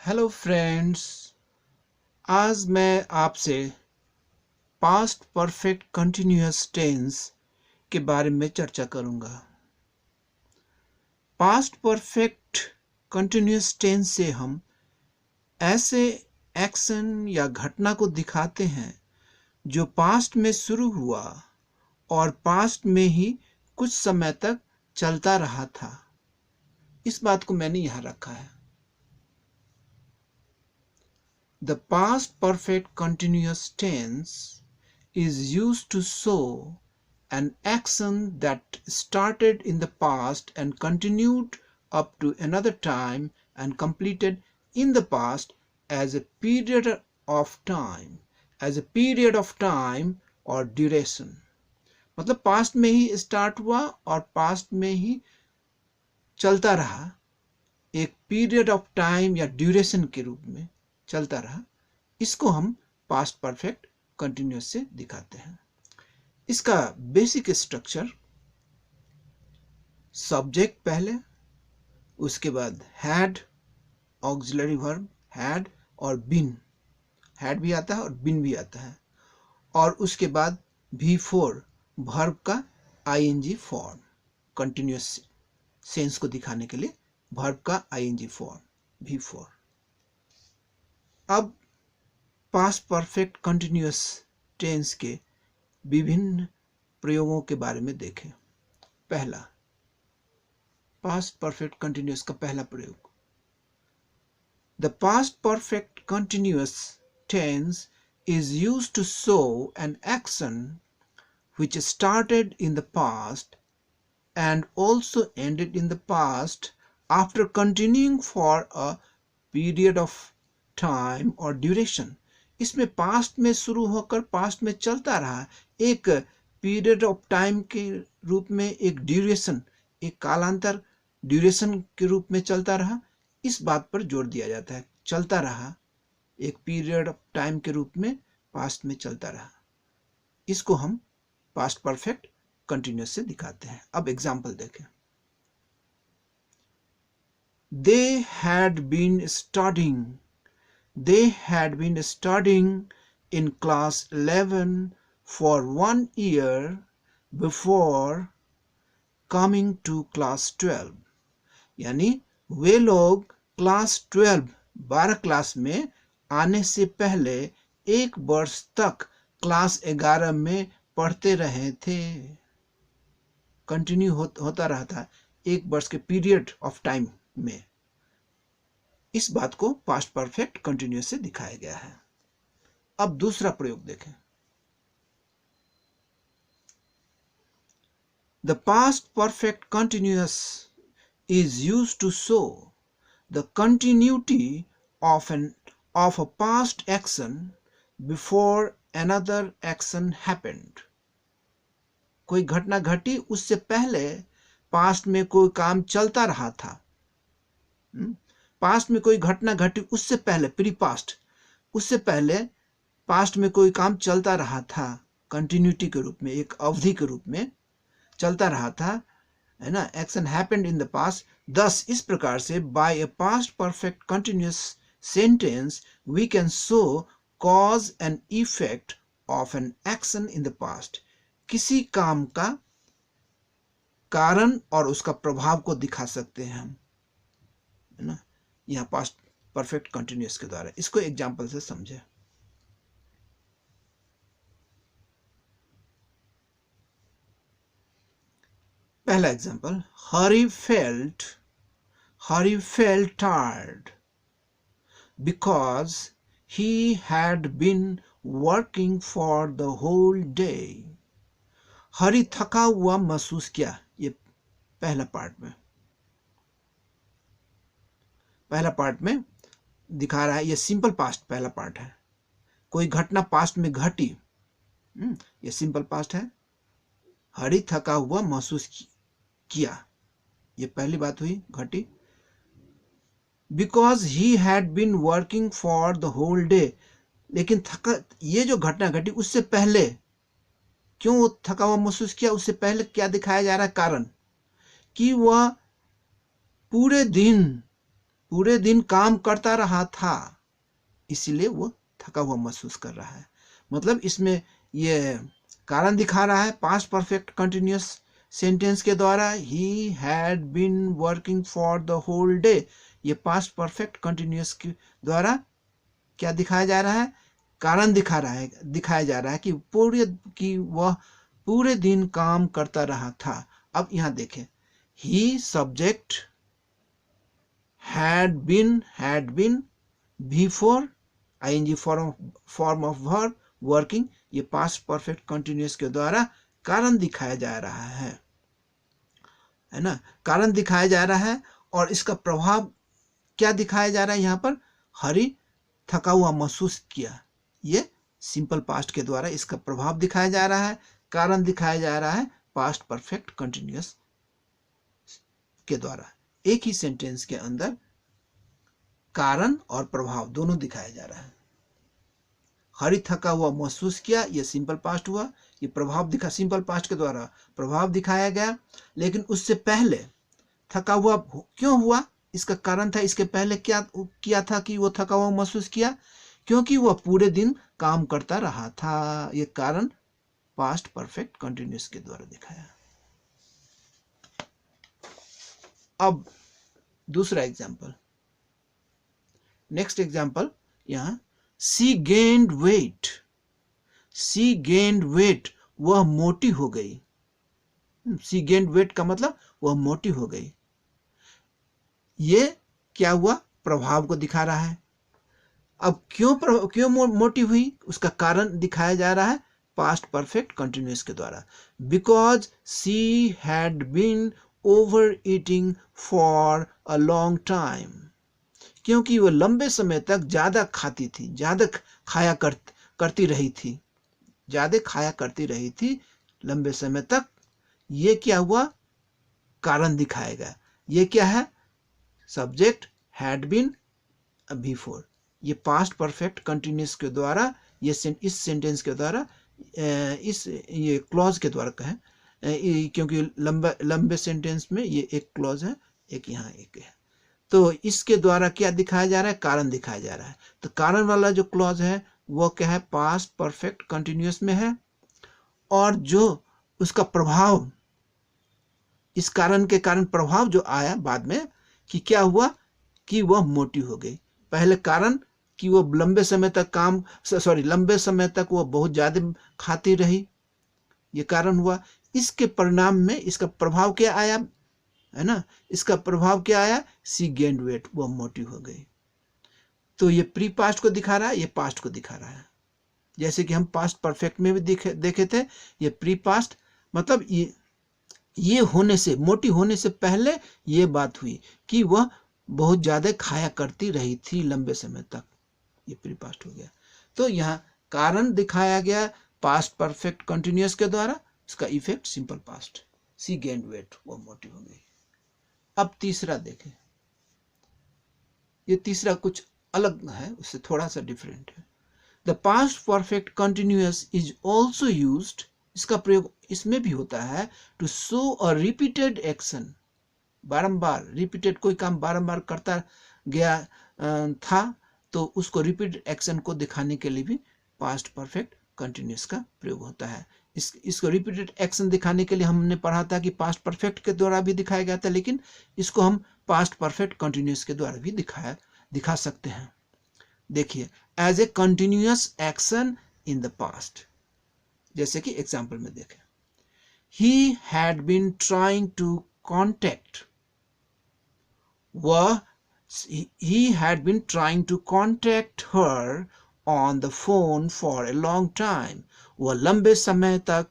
Hello friends. आज मैं आपसे पास्ट परफेक्ट कंटिन्यूअस टेंस के बारे में चर्चा करूंगा। पास्ट परफेक्ट कंटिन्यूअस टेंस से हम ऐसे एक्शन या घटना को दिखाते हैं जो पास्ट में शुरू हुआ और पास्ट में ही कुछ समय तक चलता रहा था। इस बात को मैंने यहां रखा है। The past perfect continuous tense is used to show an action that started in the past and continued up to another time and completed in the past as a period of time or duration। मतलब past में ही start हुआ और past में ही चलता रहा, एक period of time या duration के रूप में चलता रहा। इसको हम पास्ट परफेक्ट कंटिन्यूअस से दिखाते हैं। इसका बेसिक स्ट्रक्चर, सब्जेक्ट पहले, उसके बाद हैड, ऑक्सिलरी वर्ब हैड और बीन, हैड भी आता है और बीन भी आता है, और उसके बाद V4 वर्ब का आईएनजी फॉर्म, कंटिन्यूअस सेंस को दिखाने के लिए वर्ब का आईएनजी फॉर्म V4। अब पास्ट परफेक्ट कंटिन्यूअस टेंस के विभिन्न प्रयोगों के बारे में देखें। पहला, पास्ट परफेक्ट कंटिन्यूअस का पहला प्रयोग। The past perfect continuous tense is used to show an action which started in the past and also ended in the past after continuing for a period of time or duration। इसमें past में शुरू होकर past में चलता रहा, एक period of time के रूप में, एक ड्यूरेशन, एक कालांतर ड्यूरेशन के रूप में चलता रहा। इस बात पर जोर दिया जाता है, चलता रहा, एक पीरियड ऑफ टाइम के रूप में पास्ट में चलता रहा। इसको हम पास्ट परफेक्ट कंटिन्यूअस से दिखाते हैं। अब एग्जाम्पल देखें। They had been studying in class 11 for 1 year before coming to class 12। यानी वे लोग क्लास 12 क्लास में आने से पहले 1 वर्ष तक क्लास 11 में पढ़ते रहे थे। कंटिन्यू होता रहा था 1 वर्ष के पीरियड ऑफ टाइम में। इस बात को पास्ट परफेक्ट कंटिन्यूअस से दिखाया गया है। अब दूसरा प्रयोग देखें। The past perfect continuous is used to show the continuity of a past action before another action happened। कोई घटना घटी, उससे पहले पास्ट में कोई काम चलता रहा था। पास्ट में कोई घटना घटी, उससे पहले, प्री पास्ट, उससे पहले पास्ट में कोई काम चलता रहा था, कंटिन्यूटी के रूप में, एक अवधि के रूप में चलता रहा था, है ना। Action happened in the past. Thus इस प्रकार से by a past perfect continuous sentence we can show cause and effect of an action in the past. किसी काम का कारण और उसका प्रभाव को दिखा सकते हैं हम, है ना, यहाँ पास्ट परफेक्ट कंटिन्यूअस के द्वारा। इसको एग्जाम्पल से समझे। पहला example, Hari felt tired because he had been working for the whole day। हरी थका हुआ महसूस किया। ये पहला पार्ट में दिखा रहा है, ये सिंपल पास्ट पहला पार्ट है। कोई घटना पास्ट में घटी, ये सिंपल पास्ट है। हरी थका हुआ महसूस किया, ये पहली बात हुई, घटी। Because he had been working for the whole day. लेकिन ये जो घटना घटी उससे पहले, क्यों वो थका हुआ महसूस किया, उससे पहले क्या दिखाया जा रहा है, कारण, कि वह पूरे दिन पूरे दिन काम करता रहा था, इसलिए वो थका हुआ महसूस कर रहा है। मतलब इसमें ये कारण दिखा रहा है पास्ट परफेक्ट कंटिन्यूअस सेंटेंस के द्वारा। He had been working for the whole day, ये पास्ट परफेक्ट कंटिन्यूअस के द्वारा क्या दिखाया जा रहा है? कारण दिखाया जा रहा है कि वह पूरे दिन काम करता रहा था। अब यहां देखें, ही subject, had been before ing form of verb working, ये पास्ट परफेक्ट कंटिन्यूअस के द्वारा कारण दिखाया जा रहा है ना, कारण दिखाया जा रहा है। और इसका प्रभाव क्या दिखाया जा रहा है यहाँ पर? हरि थका हुआ महसूस किया, ये सिंपल पास्ट के द्वारा इसका प्रभाव दिखाया जा रहा है, कारण दिखाया जा रहा है पास्ट परफेक्ट कंटिन्यूअस के द्वारा। एक ही सेंटेंस के अंदर कारण और प्रभाव दोनों दिखाया जा रहा है। हरि थका हुआ महसूस किया, यह सिंपल पास्ट हुआ, ये प्रभाव दिखा, सिंपल पास्ट के द्वारा प्रभाव दिखाया गया। लेकिन उससे पहले थका हुआ क्यों हुआ? इसका कारण था, इसके पहले क्या किया था कि वो थका हुआ महसूस किया? क्योंकि वह पूरे दिन काम करता रहा था। ये कारण पास्ट परफेक्ट कंटिन्यूअस के द्वारा दिखाया। अब दूसरा एग्जाम्पल, नेक्स्ट एग्जाम्पल, यहां सी गेन्ड वेट, सी गेन्ड वेट, वह मोटी हो गई। सी गेन्ड वेट का मतलब वह मोटी हो गई। ये क्या हुआ? प्रभाव को दिखा रहा है। अब क्यों मोटी हुई? उसका कारण दिखाया जा रहा है पास्ट परफेक्ट कंटिन्यूअस के द्वारा। Because she had been overeating for a long time, क्योंकि वह लंबे समय तक ज्यादा खाती थी, ज्यादा खाया करती रही थी, ज्यादा खाया करती रही थी लंबे समय तक। ये क्या हुआ? कारण दिखाएगा। ये क्या है? सब्जेक्ट हैड बीन बिफोर, ये पास्ट परफेक्ट कंटिन्यूअस के द्वारा, ये इस सेंटेंस के द्वारा, ये क्लॉज के द्वारा कहें, क्योंकि लंबे सेंटेंस में ये एक क्लॉज है, एक यहाँ एक है, तो इसके द्वारा क्या दिखाया जा रहा है? कारण दिखाया जा रहा है। तो कारण वाला जो क्लॉज है वो क्या है? पास्ट परफेक्ट कंटिन्यूअस में है। और जो उसका प्रभाव, इस कारण के कारण प्रभाव जो आया बाद में कि क्या हुआ? कि वह मोटी हो गई। पहले कारण कि वो लंबे समय तक वो बहुत ज्यादा खाती रही, ये कारण हुआ। इसके परिणाम में इसका प्रभाव क्या आया? है ना, इसका प्रभाव क्या आया? सी गेन्ड वेट, वो मोटी हो गई। तो ये प्री पास्ट को दिखा रहा है, ये पास्ट को दिखा रहा है। जैसे कि हम पास्ट परफेक्ट में भी देखे थे, ये प्री पास्ट मतलब ये होने से, मोटी होने से पहले ये बात हुई कि वह बहुत ज्यादा खाया करती रही थी लंबे समय तक, ये प्री पास्ट हो गया। तो यहाँ कारण दिखाया गया पास्ट परफेक्ट कंटिन्यूअस के द्वारा, इसका इफेक्ट सिंपल पास्ट, सी गेन्ड वेट, वो मोटी हो गई। अब तीसरा देखें, ये तीसरा कुछ अलग है, उससे थोड़ा सा डिफरेंट है। The past perfect continuous is also used, इसका प्रयोग इसमें भी होता है, to show a repeated action, बारंबार, रिपीटेड कोई काम बारंबार करता गया था तो उसको रिपीटेड एक्शन को दिखाने के लिए भी पास्ट परफेक्ट कंटिन्यूअस का प्रयोग होता है। इसको रिपीटेड एक्शन दिखाने के लिए हमने पढ़ा था कि पास्ट परफेक्ट के द्वारा भी दिखाया गया था, लेकिन इसको हम पास्ट परफेक्ट कंटिन्यूअस के द्वारा भी दिखा सकते हैं। देखिए, as a continuous action in the past, जैसे कि एग्जाम्पल में देखें, he had been trying to contact, he had been trying to contact her on the phone for a long time, वह लंबे समय तक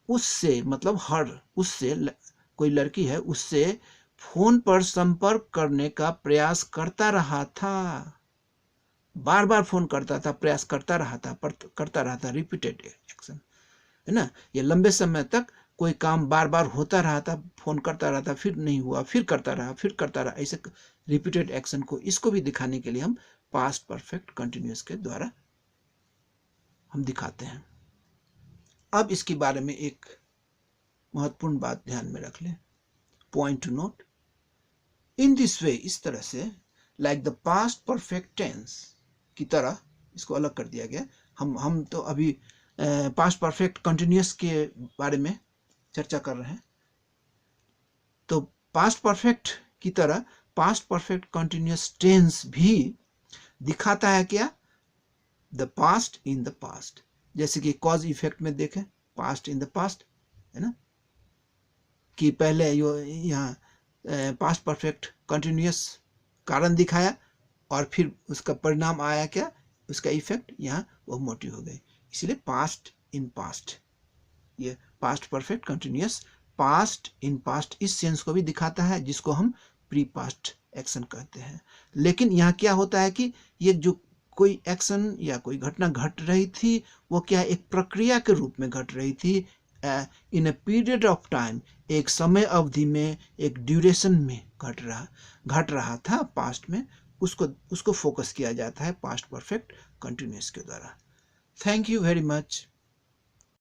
उससे, मतलब उससे, कोई लड़की है, उससे फोन पर संपर्क करने का प्रयास करता रहा था, बार बार फोन करता था, प्रयास करता रहा था, रिपीटेड एक्शन है ना। ये लंबे समय तक कोई काम बार बार होता रहा था, फोन करता रहा था, फिर नहीं हुआ, फिर करता रहा, ऐसे रिपीटेड एक्शन को, इसको भी दिखाने के लिए हम पास्ट परफेक्ट कंटिन्यूअस के द्वारा हम दिखाते हैं। अब इसके बारे में एक महत्वपूर्ण बात ध्यान में रख लें, point to note. In this way, इस तरह से, like the past perfect tense की तरह इसको अलग कर दिया गया। हम तो अभी पास्ट परफेक्ट कंटिन्यूअस के बारे में चर्चा कर रहे हैं। तो पास्ट परफेक्ट की तरह पास्ट परफेक्ट कंटिन्यूअस टेंस भी दिखाता है क्या, the past in the past. जैसे कि कॉज इफेक्ट में देखें, पास्ट इन द पास्ट, है ना, कि पहले यहाँ पास्ट परफेक्ट कंटिन्यूअस कारण दिखाया और फिर उसका परिणाम आया क्या, उसका इफेक्ट, यहाँ वो मोटिव हो गई। इसलिए पास्ट इन पास्ट, ये past perfect continuous past in past इस सेंस को भी दिखाता है, जिसको हम प्री पास्ट एक्शन कहते हैं। लेकिन यहाँ क्या होता है कि ये जो कोई एक्शन या कोई घटना घट रही थी, वो क्या एक प्रक्रिया के रूप में घट रही थी, इन ए पीरियड ऑफ टाइम, एक समय अवधि में, एक ड्यूरेशन में घट रहा था पास्ट में, उसको फोकस किया जाता है पास्ट परफेक्ट कंटिन्यूअस के द्वारा। Thank you very much.